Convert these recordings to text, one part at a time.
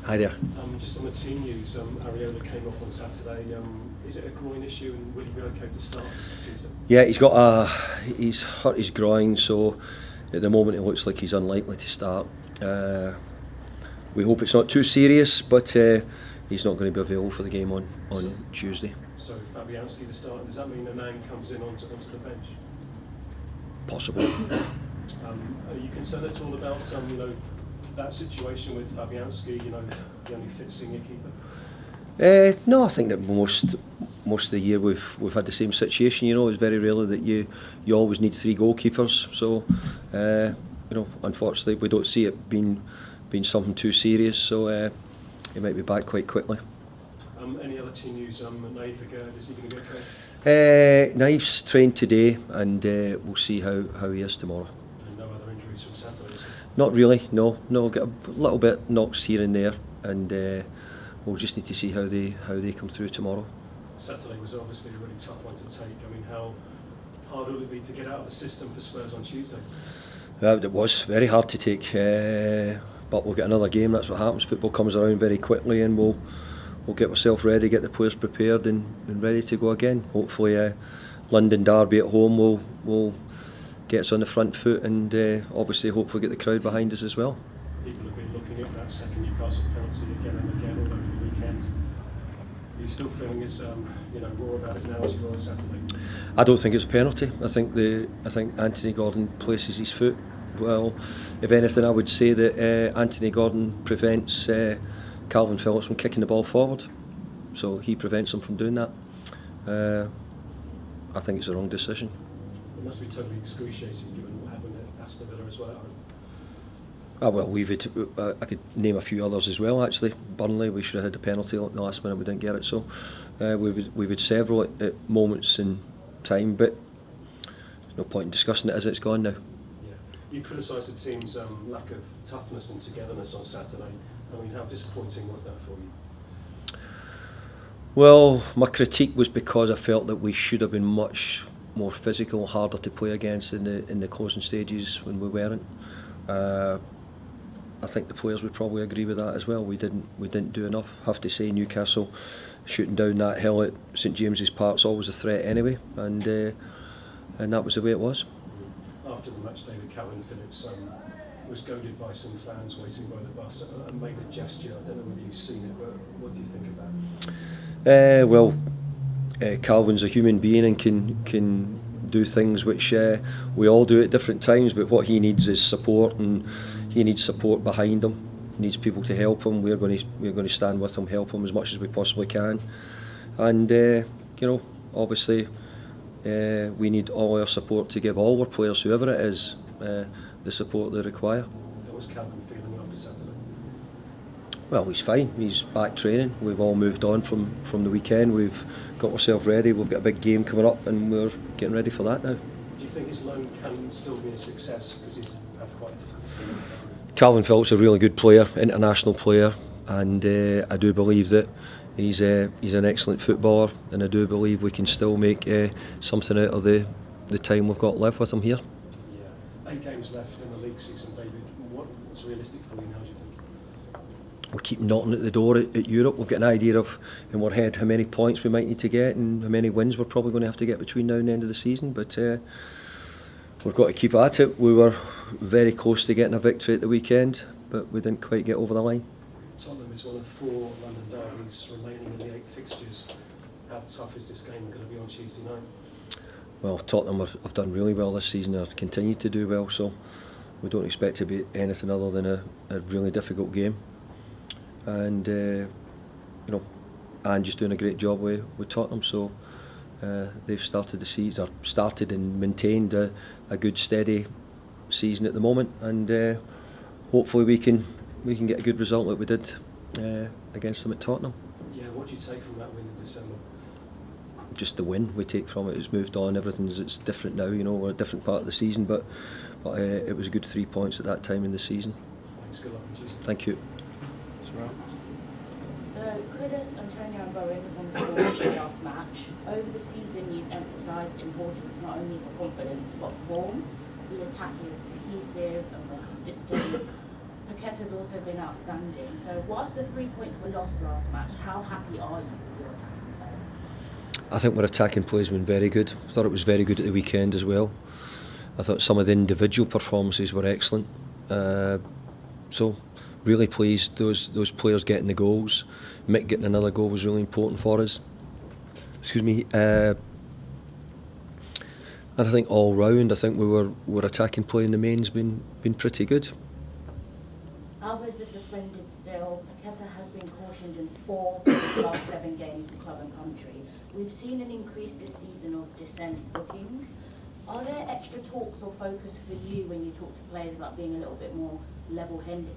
Hi there. Just on the team news, Areola came off on Saturday. Is it a groin issue, and will he be okay to start Tuesday? Yeah, he's hurt his groin, so at the moment it looks like he's unlikely to start. We hope it's not too serious, but he's not going to be available for the game on Tuesday. So Fabianski the start, does that mean Anang comes in onto the bench? Possible. Are you concerned at all about that situation with Fabianski, the only fit senior keeper? No, I think that most of the year we've had the same situation. It's very rarely that you always need 3 goalkeepers. So unfortunately we don't see it being something too serious. So he might be back quite quickly. Any other team news? Naif again, is he going to be okay? Naif's trained today, and we'll see how he is tomorrow. And no other injuries from Saturday? Not really, no. Get a little bit knocks here and there, and we'll just need to see how they come through tomorrow. Saturday was obviously a really tough one to take. I mean, how hard will it be to get out of the system for Spurs on Tuesday? It was very hard to take, but we'll get another game. That's what happens. Football comes around very quickly, and we'll get ourselves ready, get the players prepared and ready to go again. Hopefully London derby at home will get us on the front foot, and obviously hopefully get the crowd behind us as well. People have been looking at that second Newcastle penalty again and again all over the weekend. Are you still feeling as raw about it now as you were on Saturday? I don't think it's a penalty. I think Anthony Gordon places his foot well. If anything, I would say that Anthony Gordon prevents Calvin Phillips from kicking the ball forward, so he prevents him from doing that. I think it's the wrong decision. It must be totally excruciating given what happened at Aston Villa as well. I could name a few others as well. Actually, Burnley, we should have had the penalty at the last minute, we didn't get it. So we've had several at moments in time, but there's no point in discussing it as it's gone now. Yeah. You criticised the team's lack of toughness and togetherness on Saturday. I mean, how disappointing was that for you? Well, my critique was because I felt that we should have been much more physical, harder to play against in the closing stages when we weren't. I think the players would probably agree with that as well. We didn't do enough. I have to say, Newcastle shooting down that hill at St James's Park's always a threat anyway, and that was the way it was. After the match, David Calvin Phillips was goaded by some fans waiting by the bus and made a gesture. I don't know whether you've seen it, but what do you think of that? Calvin's a human being and can do things which we all do at different times, but what he needs is support, and he needs support behind him. He needs people to help him. We're going to stand with him, help him as much as we possibly can, and obviously we need all our support to give all our players, whoever it is, the support they require. How was Calvin feeling after Saturday? Well, he's fine. He's back training. We've all moved on from the weekend. We've got ourselves ready. We've got a big game coming up, and we're getting ready for that now. Do you think his loan can still be a success, because he's had quite a difficult season? Calvin Phillips is a really good player, international player, and I do believe that he's an excellent footballer, and I do believe we can still make something out of the time we've got left with him here. Yeah. 8 games left in the league season, David. What's realistic for you now, do you think? We'll keep knocking at the door at Europe. We've got an idea of in our head how many points we might need to get and how many wins we're probably going to have to get between now and the end of the season, but we've got to keep at it. We were very close to getting a victory at the weekend, but we didn't quite get over the line. Tottenham is one of 4 London derbies remaining in the 8 fixtures. How tough is this game going to be on Tuesday night? Well, Tottenham have done really well this season. They'll continue to do well, so we don't expect to be anything other than a really difficult game. And Ange is doing a great job with Tottenham, so they've started the season, or started and maintained a good steady season at the moment, and hopefully we can get a good result like we did against them at Tottenham. Yeah, what do you take from that win in December? Just the win we take from it. It's moved on. It's different now. We're a different part of the season, but it was a good 3 points at that time in the season. Thanks. Good luck on Tuesday. Thank you. So Kudus, Antonio and Bowen was on the score sheet last match. Over the season you've emphasised importance not only for confidence but form. The attack is cohesive and more consistent. Paqueta's also been outstanding. So whilst the 3 points were lost last match, how happy are you with your attacking play? I think our attacking play has been very good. I thought it was very good at the weekend as well. I thought some of the individual performances were excellent. So really pleased those players getting the goals. Mick getting another goal was really important for us. Excuse me. And I think all round, I think we're attacking play in the main's been pretty good. Alvarez is suspended still. Paqueta has been cautioned in 4 of the last 7 games for club and country. We've seen an increase this season of dissent bookings. Are there extra talks or focus for you when you talk to players about being a little bit more level-headed,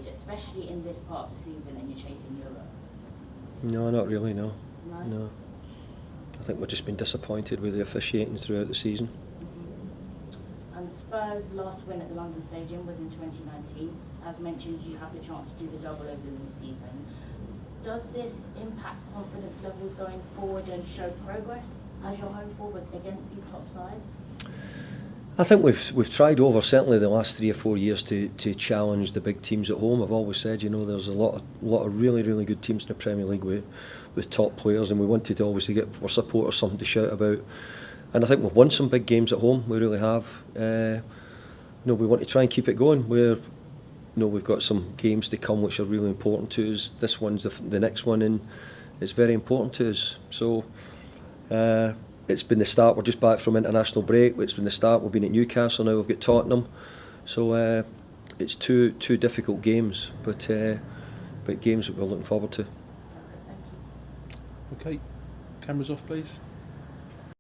especially in this part of the season and you're chasing Europe? No, not really, no. No? I think we've just been disappointed with the officiating throughout the season. And Spurs' last win at the London Stadium was in 2019. As mentioned, you have the chance to do the double over the new season. Does this impact confidence levels going forward and show progress as you're home forward against these top sides? I think we've tried over certainly the last 3 or 4 years to challenge the big teams at home. I've always said, there's a lot of really good teams in the Premier League with top players, and we wanted to obviously get our supporters something to shout about. And I think we've won some big games at home. We really have. We want to try and keep it going. We've got some games to come which are really important to us. This one's the next one, and it's very important to us. So. It's been the start. We're just back from international break. It's been the start. We've been at Newcastle, now we've got Tottenham. So it's two difficult games, but games that we're looking forward to. Okay, cameras off, please.